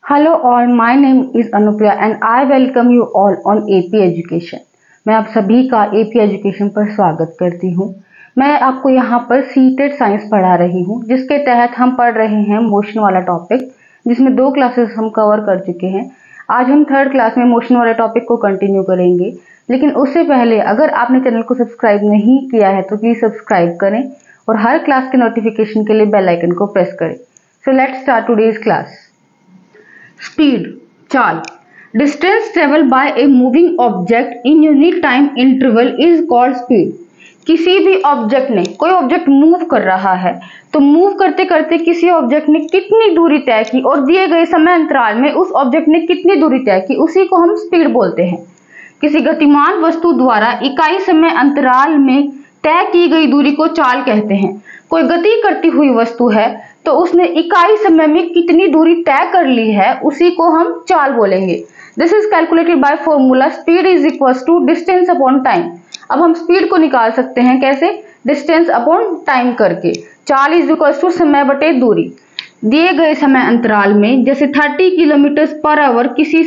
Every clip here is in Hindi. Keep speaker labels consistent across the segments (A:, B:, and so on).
A: Hello all, my name is Anupriya and I welcome you all on AP Education। मैं आप सभी का AP Education पर स्वागत करती हूँ। मैं आपको यहाँ पर सीटेड साइंस पढ़ा रही हूँ, जिसके तहत हम पढ़ रहे हैं मोशन वाला टॉपिक, जिसमें 2 क्लासेस हम कवर कर चुके हैं। आज हम 3rd क्लास में मोशन वाले टॉपिक को कंटिन्यू करेंगे, लेकिन उससे पहले अगर आपने चैनल को सब्सक्राइब नहीं किया है तो प्लीज़ सब्सक्राइब करें और हर क्लास के नोटिफिकेशन के लिए बेल आइकन को प्रेस करें। So let's start today's class. Speed, चाल। Distance travel by a moving object in unit time interval is called speed. किसी भी ऑब्जेक्ट ने, कोई ऑब्जेक्ट मूव कर रहा है तो मूव करते करते किसी ऑब्जेक्ट ने कितनी दूरी तय की और दिए गए समय अंतराल में उस ऑब्जेक्ट ने कितनी दूरी तय की, उसी को हम स्पीड बोलते हैं। किसी गतिमान वस्तु द्वारा इकाई समय अंतराल में तय की गई दूरी को चाल कहते हैं। कोई गति करती हुई वस्तु है तो उसने इकाई समय में कितनी दूरी तय कर ली है, उसी को हम चाल बोलेंगे। This is calculated by formula speed is equals to distance upon time. अब हम स्पीड को निकाल सकते हैं कैसे? डिस्टेंस अपॉन टाइम करके। चाल इज इक्वल्स टू समय बटे दूरी। दिए गए समय अंतराल में जैसे 30 किलोमीटर पर आवर किसी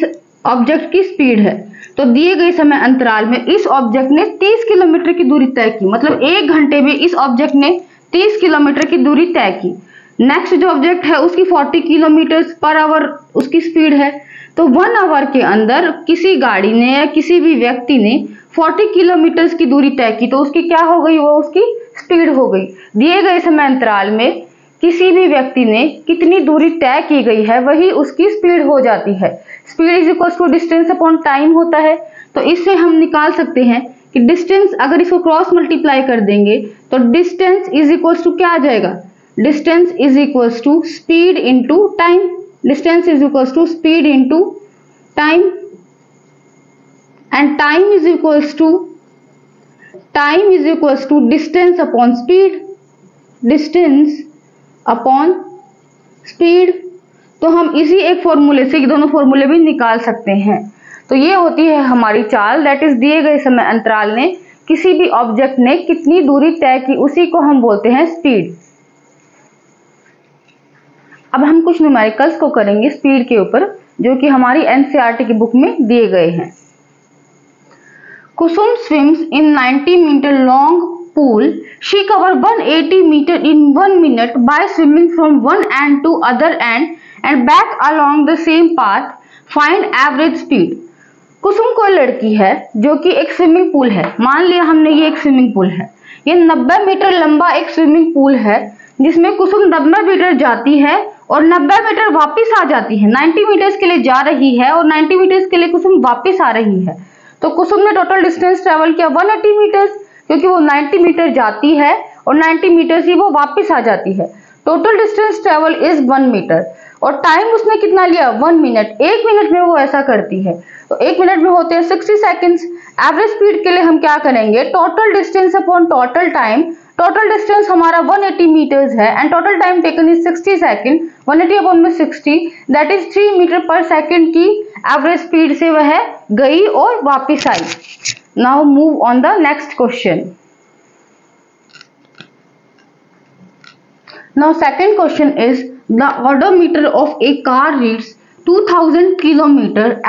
A: ऑब्जेक्ट की स्पीड है, तो दिए गए समय अंतराल में इस ऑब्जेक्ट ने 30 किलोमीटर की दूरी तय की, मतलब 1 घंटे में इस ऑब्जेक्ट ने 30 किलोमीटर की दूरी तय की। नेक्स्ट जो ऑब्जेक्ट है उसकी 40 किलोमीटर पर आवर उसकी स्पीड है, तो 1 आवर के अंदर किसी गाड़ी ने या किसी भी व्यक्ति ने 40 किलोमीटर की दूरी तय की, तो उसकी क्या हो गई? वो उसकी स्पीड हो गई। दिए गए समय अंतराल में किसी भी व्यक्ति ने कितनी दूरी तय की गई है वही उसकी स्पीड हो जाती है। Speed is equal to distance upon time होता है, तो इससे हम निकाल सकते हैं कि डिस्टेंस, अगर इसको क्रॉस मल्टीप्लाई कर देंगे तो डिस्टेंस इज इक्वल टू क्या आ जाएगा? Distance is equal to speed into time. Distance is equal to speed into time and time is equal to distance upon speed. Distance upon speed, तो हम इसी एक फॉर्मूले से दोनों फॉर्मूले भी निकाल सकते हैं। तो ये होती है हमारी चाल, दैट इज दिए गए समय अंतराल ने किसी भी ऑब्जेक्ट ने कितनी दूरी तय की, उसी को हम बोलते हैं स्पीड। अब हम कुछ न्यूमेरिकल्स को करेंगे स्पीड के ऊपर, जो कि हमारी एनसीईआरटी की बुक में दिए गए हैं। Kusum swims in 90 metre long pool. She covered 180 meter in 1 minute by swimming from one end to other end and back along the same path. Find average speed. कुसुम कोई लड़की है जो कि एक स्विमिंग पूल है। मान लिया हमने ये एक स्विमिंग पूल है, ये 90 मीटर लंबा एक स्विमिंग पूल है जिसमें कुसुम 90 मीटर जाती है और 90 मीटर वापस आ जाती है। 90 मीटर्स के लिए जा रही है और 90 मीटर्स के लिए कुसुम वापस आ रही है। तो कुसुम ने टोटल डिस्टेंस ट्रेवल किया 180 मीटर्स, क्योंकि वो 90 मीटर जाती है और 90 मीटर ही वो वापस आ जाती है। Total distance travel is 1 metre और टाइम उसने कितना लिया? 1 मिनट। 1 मिनट में वो ऐसा करती है, तो 1 मिनट में होते हैं 60 सेकेंड्स। एवरेज स्पीड के लिए हम क्या करेंगे? Total distance upon total time. Total distance हमारा 180 मीटर्स है and total time taken is 60 second. 180 upon में 60, that is 3 metre per second की एवरेज स्पीड से वह गई और वापिस आई। Now move on the next question. Now second question is the odometer of a car reads 2000 km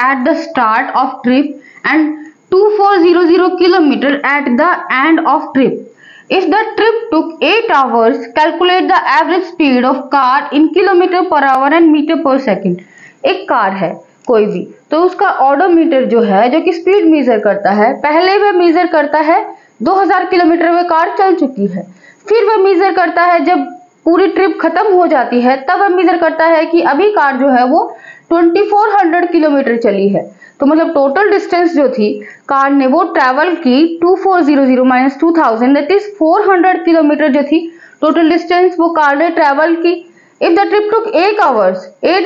A: at the start of trip and 2400 km at the end of trip. If the trip took 8 hours, calculate the average speed of car in km per hour and meter per second. एक कार है कोई भी, तो उसका ऑडोमीटर जो है, जो कि स्पीड मेजर करता है, पहले वह मेजर करता है 2000 किलोमीटर वह कार चल चुकी है। फिर वह मेजर करता है जब पूरी ट्रिप खत्म हो जाती है, तब वह मेजर करता है कि अभी कार जो है वो 2400 किलोमीटर चली है। तो मतलब टोटल डिस्टेंस जो थी कार ने वो ट्रेवल की 2400 माइनस 2000, दैट इज 400 किलोमीटर जो थी टोटल डिस्टेंस वो कार ने ट्रेवल की। If the trip took 8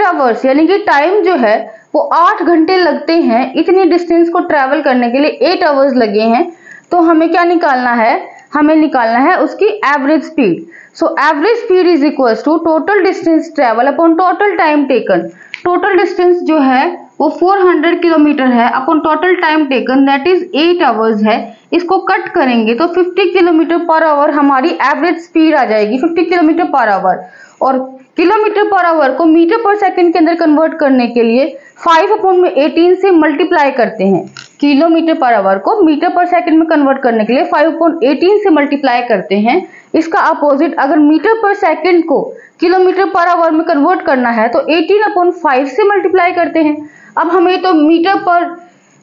A: hours यानी कि टाइम जो है वो 8 घंटे लगते हैं, इतनी डिस्टेंस को ट्रेवल करने के लिए 8 आवर्स लगे हैं, तो हमें क्या निकालना है? हमें निकालना है उसकी average speed. So average speed is equals to total distance travel upon total time taken. Total distance जो है वो 400 किलोमीटर है upon total time taken, that is 8 hours है। इसको कट करेंगे तो 50 किलोमीटर पर आवर हमारी एवरेज स्पीड आ जाएगी, 50 किलोमीटर पर आवर। और किलोमीटर पर आवर को मीटर पर सेकंड के अंदर कन्वर्ट करने के लिए 5/18 से मल्टीप्लाई करते हैं। किलोमीटर पर आवर को मीटर पर सेकंड में कन्वर्ट करने के लिए 5/18 से मल्टीप्लाई करते हैं। इसका अपोजिट अगर मीटर पर सेकंड को किलोमीटर पर आवर में कन्वर्ट करना है तो 18/5 से मल्टीप्लाई करते हैं। अब हमें तो मीटर पर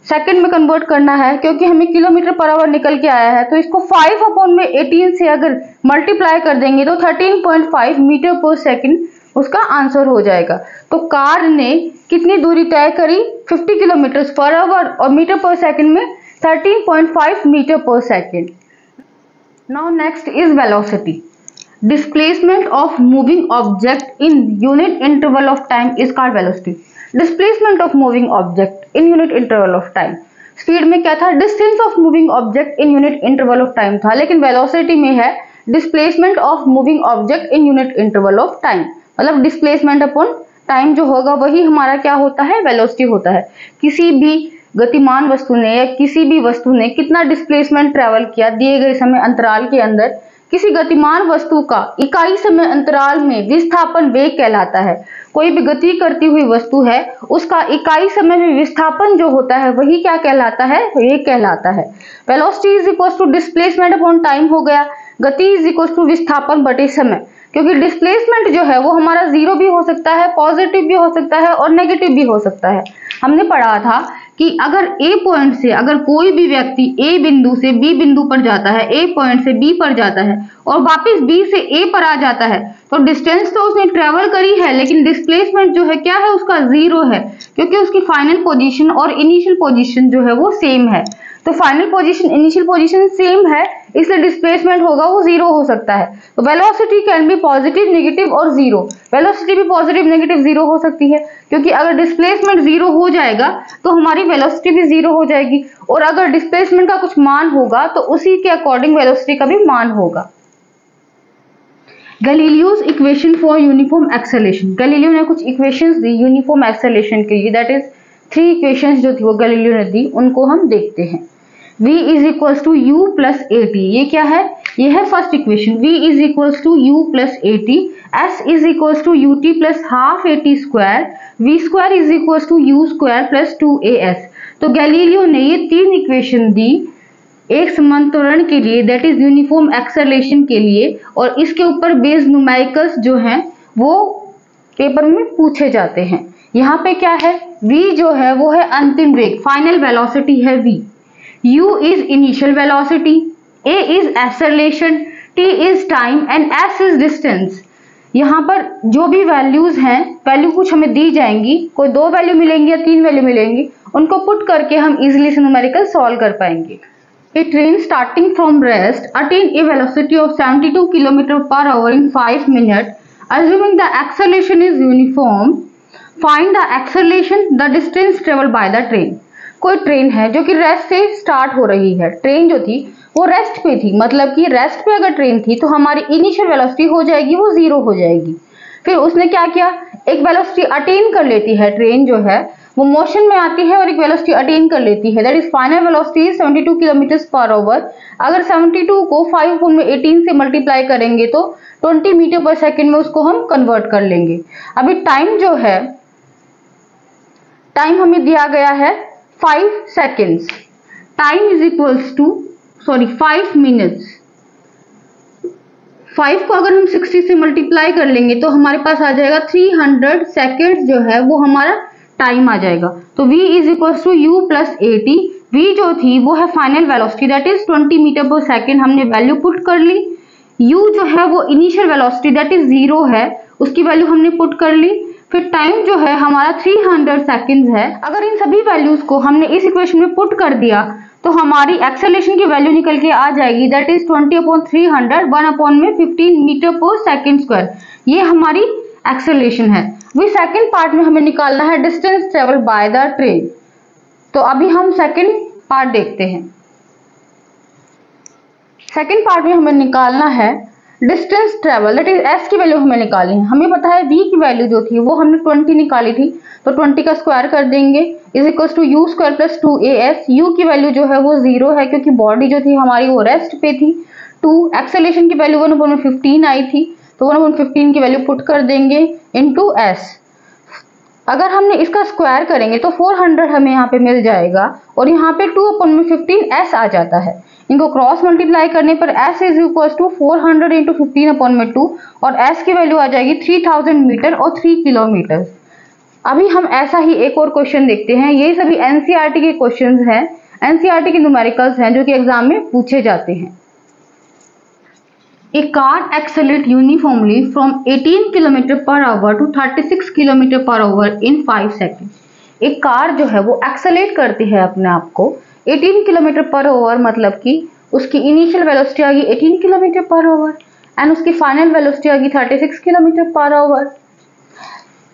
A: सेकंड में कन्वर्ट करना है क्योंकि हमें किलोमीटर पर आवर निकल के आया है, तो इसको 5/18 से अगर मल्टीप्लाई कर देंगे तो 13.5 मीटर पर सेकंड उसका आंसर हो जाएगा। तो कार ने कितनी दूरी तय करी? 50 किलोमीटर पर आवर और मीटर पर सेकंड में 13.5 metre per second. Now next is velocity. Displacement of moving object in unit interval of time is called velocity. Displacement of moving object in unit interval of time. Speed में क्या था? Distance of moving object in unit interval of time था, लेकिन वेलोसिटी में है displacement of moving object in unit interval of time. मतलब डिस्प्लेसमेंट अपॉन टाइम जो होगा वही हमारा क्या होता है? वेलोसिटी होता है। किसी भी गतिमान वस्तु ने या किसी भी वस्तु ने कितना डिस्प्लेसमेंट ट्रेवल किया दिए गए समय अंतराल के अंदर, किसी गतिमान वस्तु का इकाई समय अंतराल में विस्थापन वेग कहलाता है। कोई भी गति करती हुई वस्तु है उसका इकाई समय में विस्थापन जो होता है वही क्या कहलाता है? वेग कहलाता है। Velocity is equal to displacement upon time हो गया। गति इज इक्वल टू विस्थापन बटे समय, क्योंकि डिस्प्लेसमेंट जो है वो हमारा जीरो भी हो सकता है, पॉजिटिव भी हो सकता है और नेगेटिव भी हो सकता है। हमने पढ़ा था कि अगर ए पॉइंट से अगर कोई भी व्यक्ति ए बिंदु से बी बिंदु पर जाता है, ए पॉइंट से बी पर जाता है और वापस बी से ए पर आ जाता है, तो डिस्टेंस तो उसने ट्रेवल करी है लेकिन डिस्प्लेसमेंट जो है क्या है? उसका जीरो है, क्योंकि उसकी फाइनल पोजीशन और इनिशियल पोजीशन जो है वो सेम है। तो final position initial position same है, इसलिए डिस्प्लेसमेंट होगा वो जीरो हो सकता है। तो velocity can be positive, negative और जीरो। वेलोसिटी भी पॉजिटिव, नेगेटिव, जीरो हो सकती है, क्योंकि अगर डिस्प्लेसमेंट जीरो हो जाएगा तो हमारी वेलोसिटी भी जीरो हो जाएगी, और अगर डिस्प्लेसमेंट का कुछ मान होगा तो उसी के अकॉर्डिंग वेलोसिटी का भी मान होगा। Galileo's equation for uniform acceleration. Galileo ने कुछ इक्वेशंस दी यूनिफॉर्म एक्सेलरेशन के लिए, दैट इज 3 इक्वेशंस जो थी वो गैलीलियो ने दी, उनको हम देखते हैं। v is equals to u plus a t, ये क्या है? ये है first equation. v is equals to u plus a t, s is equals to u t plus half a t square, v square is equals to u square plus 2as। तो गैलीलियो ने ये 3 इक्वेशन दी एक समांतरण के लिए, दैट इज यूनिफॉर्म एक्सेलरेशन के लिए, और इसके ऊपर बेस्ड न्यूमेरिकल्स जो हैं वो पेपर में पूछे जाते हैं। यहाँ पे क्या है? v जो है वो है अंतिम वेग, फाइनल वेलोसिटी है v, u is initial velocity, a is acceleration, t is time and s is distance। यहाँ पर जो भी वैल्यूज हैं, वैल्यू कुछ हमें दी जाएंगी, कोई 2 वैल्यू मिलेंगी या 3 वैल्यू मिलेंगी, उनको पुट करके हम इजिली से न्यूमेरिकल सॉल्व कर पाएंगे। A train starting from rest attained a velocity of 72 km/h in 5 minutes. Assuming the acceleration is uniform, find the acceleration, the distance traveled by the train। कोई ट्रेन है जो कि रेस्ट से स्टार्ट हो रही है, ट्रेन जो थी वो रेस्ट पे थी, मतलब कि रेस्ट पे अगर ट्रेन थी तो हमारी इनिशियल वेलोसिटी हो जाएगी वो जीरो हो जाएगी। फिर उसने क्या किया? एक वेलोसिटी अटेन कर लेती है, ट्रेन जो है वो मोशन में आती है और एक वेलोसिटी अटेन कर लेती है, that is final velocity 72 km/h। अगर 72 को 5/18 से मल्टीप्लाई करेंगे तो 20 मीटर पर सेकेंड में उसको हम कन्वर्ट कर लेंगे। अभी टाइम जो है, टाइम हमें दिया गया है 5 seconds, time is equals to 5 minutes. 5 को अगर हम 60 से मल्टीप्लाई कर लेंगे तो हमारे पास आ जाएगा 300 सेकेंड्स जो है वो हमारा टाइम आ जाएगा। तो v is equals to u plus a t. v जो थी वो है final velocity, that is 20 metre per second, हमने वैल्यू पुट कर ली। u जो है वो इनिशियल वेलोसिटी दैट इज 0 है, उसकी वैल्यू हमने पुट कर ली। फिर टाइम जो है हमारा 300 सेकेंड्स है। अगर इन सभी वैल्यूज को हमने इस इक्वेशन में पुट कर दिया तो हमारी एक्सेलरेशन की वैल्यू निकल के आ जाएगी, that is 20/300, 1/15 metre per second square. ये हमारी एक्सेलरेशन है। वही सेकेंड पार्ट में हमें निकालना है distance travel by the train. तो अभी हम सेकेंड पार्ट देखते हैं। सेकेंड पार्ट में हमें निकालना है distance travel, that is s की वैल्यू हमें निकालनी है। हमें पता है v की वैल्यू जो थी वो हमने 20 निकाली थी, तो 20 का स्क्वायर कर देंगे, is equals to u square plus 2as। u की वैल्यू जो है वो 0 है क्योंकि बॉडी जो थी हमारी वो रेस्ट पे थी। 2 एक्सेलरेशन की वैल्यू 1/15 आई थी, तो 1/15 की वैल्यू पुट कर देंगे इनटू s। अगर हमने इसका स्क्वायर करेंगे तो 400 हमें यहाँ पे मिल जाएगा और यहाँ पे 2/15 s आ जाता है। इनको क्रॉस मल्टीप्लाई करने पर s is equal to 400 into 15/2 और s की वैल्यू आ जाएगी 3000 मीटर और 3 किलोमीटर। अभी हम ऐसा ही एक और क्वेश्चन देखते हैं। ये सभी एनसीईआरटी के क्वेश्चंस हैं, एनसीईआरटी के न्यूमेरिकल्स हैं जो कि एग्जाम में पूछे जाते हैं। A car accelerates uniformly from 18 km per hour to 36 km per hour in 5 seconds. एक कार जो है वो एक्सेलेरेट करती है अपने आप को 18 km per hour, मतलब कि उसकी इनिशियल वेलोसिटी आ गई 18 km per hour एंड उसकी फाइनल वेलोसिटी आ गई 36 km per hour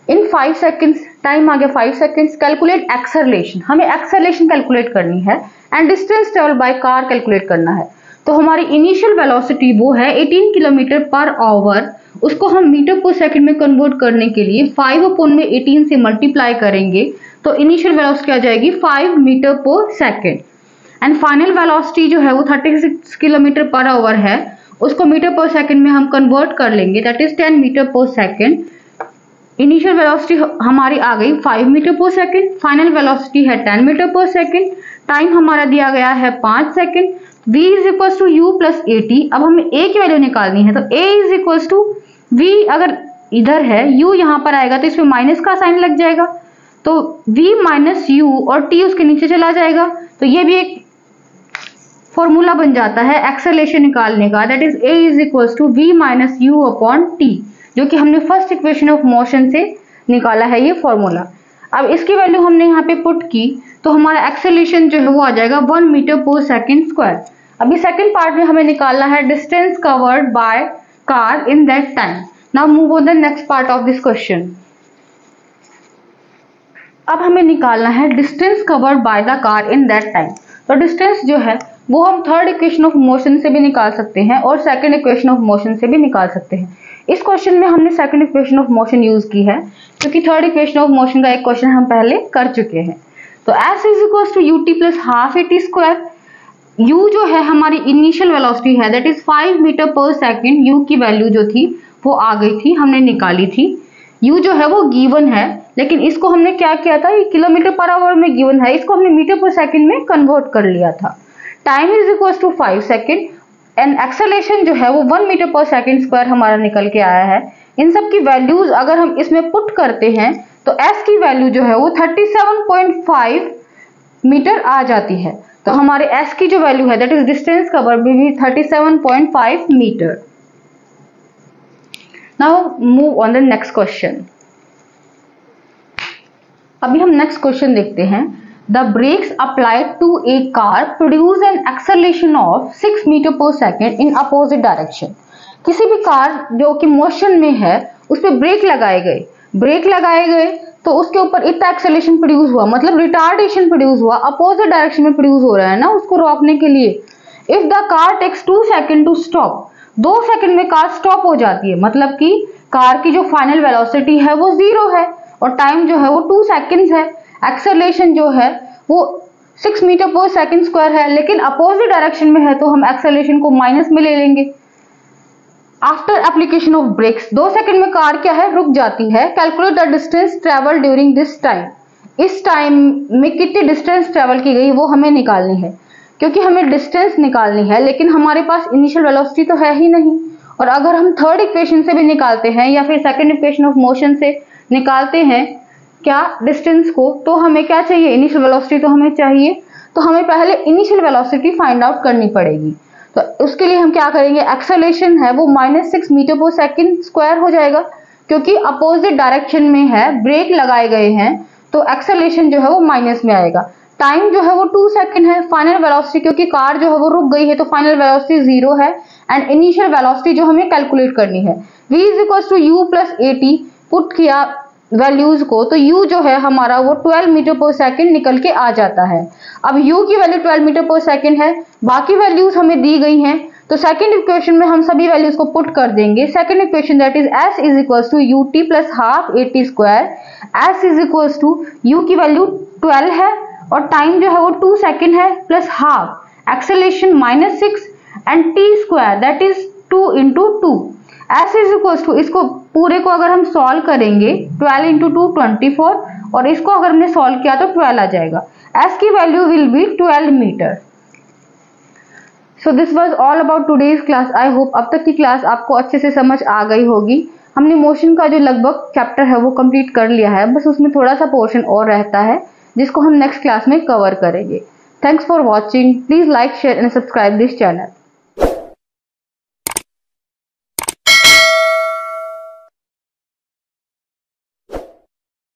A: इन 5 सेकेंड्स। टाइम आ गया 5 सेकेंड्स। कैलकुलेट एक्सेलरेशन, हमें एक्सेलरेशन कैलकुलेट करनी है and distance travel by car calculate करना है। तो हमारी इनिशियल वेलोसिटी वो है 18 किलोमीटर पर आवर, उसको हम मीटर पर सेकंड में कन्वर्ट करने के लिए 5/18 से मल्टीप्लाई करेंगे तो इनिशियल वेलोसिटी आ जाएगी 5 metre per second and final velocity जो है वो 36 किलोमीटर पर आवर है, उसको मीटर पर सेकंड में हम कन्वर्ट कर लेंगे, that is 10 metre per second. Initial velocity हमारी आ गई 5 metre per second, final velocity है 10 मीटर पर सेकंड, टाइम हमारा दिया गया है 5 second. v is equal to u plus a t. अब हमें a की वैल्यू निकालनी है तो a is equal to v, अगर इधर है u यहाँ पर आएगा तो इसमें माइनस का साइन लग जाएगा, तो v माइनस यू और t उसके नीचे चला जाएगा, तो ये भी एक फॉर्मूला बन जाता है एक्सेलरेशन निकालने का, that is a is equal to v minus u upon t, जो कि हमने फर्स्ट इक्वेशन ऑफ मोशन से निकाला है ये फॉर्मूला। अब इसकी वैल्यू हमने यहाँ पे पुट की तो हमारा एक्सेलरेशन जो है वो आ जाएगा 1 मीटर पर सेकंड स्क्वायर। अभी सेकंड पार्ट में हमें निकालना है distance covered by car in that time. Now move on the next part of this question. अब हमें निकालना है distance covered by the car in that time. तो डिस्टेंस जो है वो हम थर्ड इक्वेशन ऑफ मोशन से भी निकाल सकते हैं और सेकंड इक्वेशन ऑफ मोशन से भी निकाल सकते हैं। इस क्वेश्चन में हमने second equation of motion use की है क्योंकि थर्ड इक्वेशन ऑफ मोशन का एक क्वेश्चन हम पहले कर चुके हैं। तो s is equal to u t plus half a t square. u जो है हमारी इनिशियल वेलोसिटी है, that is 5 metre per second. u की वैल्यू जो थी वो आ गई थी, हमने निकाली थी। u जो है वो गिवन है, लेकिन इसको हमने क्या किया था, ये किलोमीटर पर आवर में गिवन है, इसको हमने मीटर पर सेकंड में कन्वर्ट कर लिया था। Time is equal to 5 second and acceleration जो है वो 1 मीटर पर सेकंड स्क्वायर हमारा निकल के आया है। इन सब की वैल्यूज अगर हम इसमें पुट करते हैं तो s की वैल्यू जो है वो 37.5 मीटर आ जाती है। तो हमारे s की जो वैल्यू है दैट इज डिस्टेंस कवर्ड भी 37.5 metre. Now move on the next question. अभी हम नेक्स्ट क्वेश्चन देखते हैं। The brakes applied to a car produce an acceleration of 6 metre per second in opposite direction। किसी भी कार जो कि मोशन में है उस पर ब्रेक लगाए गए तो उसके ऊपर इतना एक्सेलरेशन प्रोड्यूस हुआ, मतलब रिटार्डेशन प्रोड्यूस हुआ, अपोजिट डायरेक्शन में प्रोड्यूस हो रहा है ना उसको रोकने के लिए। If the car takes 2 second to stop, 2 second में कार स्टॉप हो जाती है, मतलब कि कार की जो फाइनल वेलोसिटी है वो 0 है और टाइम जो है वो 2 सेकेंड्स है। एक्सेलरेशन जो है वो 6 मीटर पर सेकेंड स्क्वायर है, लेकिन अपोजिट डायरेक्शन में है तो हम एक्सेलरेशन को माइनस में ले लेंगे। After application of brakes 2 second में कार क्या है, रुक जाती है। Calculate the distance travel during this time, इस टाइम में कितनी डिस्टेंस ट्रेवल की गई वो हमें निकालनी है, क्योंकि हमें डिस्टेंस निकालनी है लेकिन हमारे पास इनिशियल वेलोसिटी तो है ही नहीं। और अगर हम थर्ड इक्वेशन से भी निकालते हैं या फिर सेकंड इक्वेशन ऑफ मोशन से निकालते हैं क्या डिस्टेंस को, तो हमें क्या चाहिए, इनिशियल वेलोसिटी तो हमें चाहिए। तो हमें पहले इनिशियल वेलोसिटी फाइंड आउट करनी पड़ेगी। तो उसके लिए हम क्या करेंगे, एक्सेलरेशन है वो -6 मीटर पर सेकंड स्क्वायर हो जाएगा, क्योंकि अपोजिट डायरेक्शन में है, ब्रेक लगाए गए हैं तो एक्सेलरेशन जो है वो माइनस में आएगा। टाइम जो है वो 2 सेकंड है। फाइनल वेलोसिटी क्योंकि कार जो है वो रुक गई है तो फाइनल वेलोसिटी 0 है एंड इनिशियल वेलोसिटी जो हमें कैलकुलेट करनी है v is equal to u plus a t. Put किया वैल्यूज को तो u जो है हमारा वो 12 मीटर पर सेकंड निकल के आ जाता है। अब u की वैल्यू 12 मीटर पर सेकंड है, बाकी वैल्यूज हमें दी गई हैं तो सेकंड इक्वेशन में हम सभी वैल्यूज को पुट कर देंगे। Second equation that is s is equal to u t plus half a t square. s is equal to u की वैल्यू 12 है और टाइम जो है वो 2 सेकंड है plus half acceleration -6 and t square that is 2 into 2। s is equal टू, इसको पूरे को अगर हम सॉल्व करेंगे 12 इंटू 2 24, और इसको अगर हमने सॉल्व किया तो 12 आ जाएगा। s की value will be 12 metre. So this was all about today's class. I hope अब तक की क्लास आपको अच्छे से समझ आ गई होगी। हमने मोशन का जो लगभग चैप्टर है वो कंप्लीट कर लिया है, बस उसमें थोड़ा सा पोर्शन और रहता है जिसको हम नेक्स्ट क्लास में कवर करेंगे। Thanks for watching. Please like, share and subscribe this channel.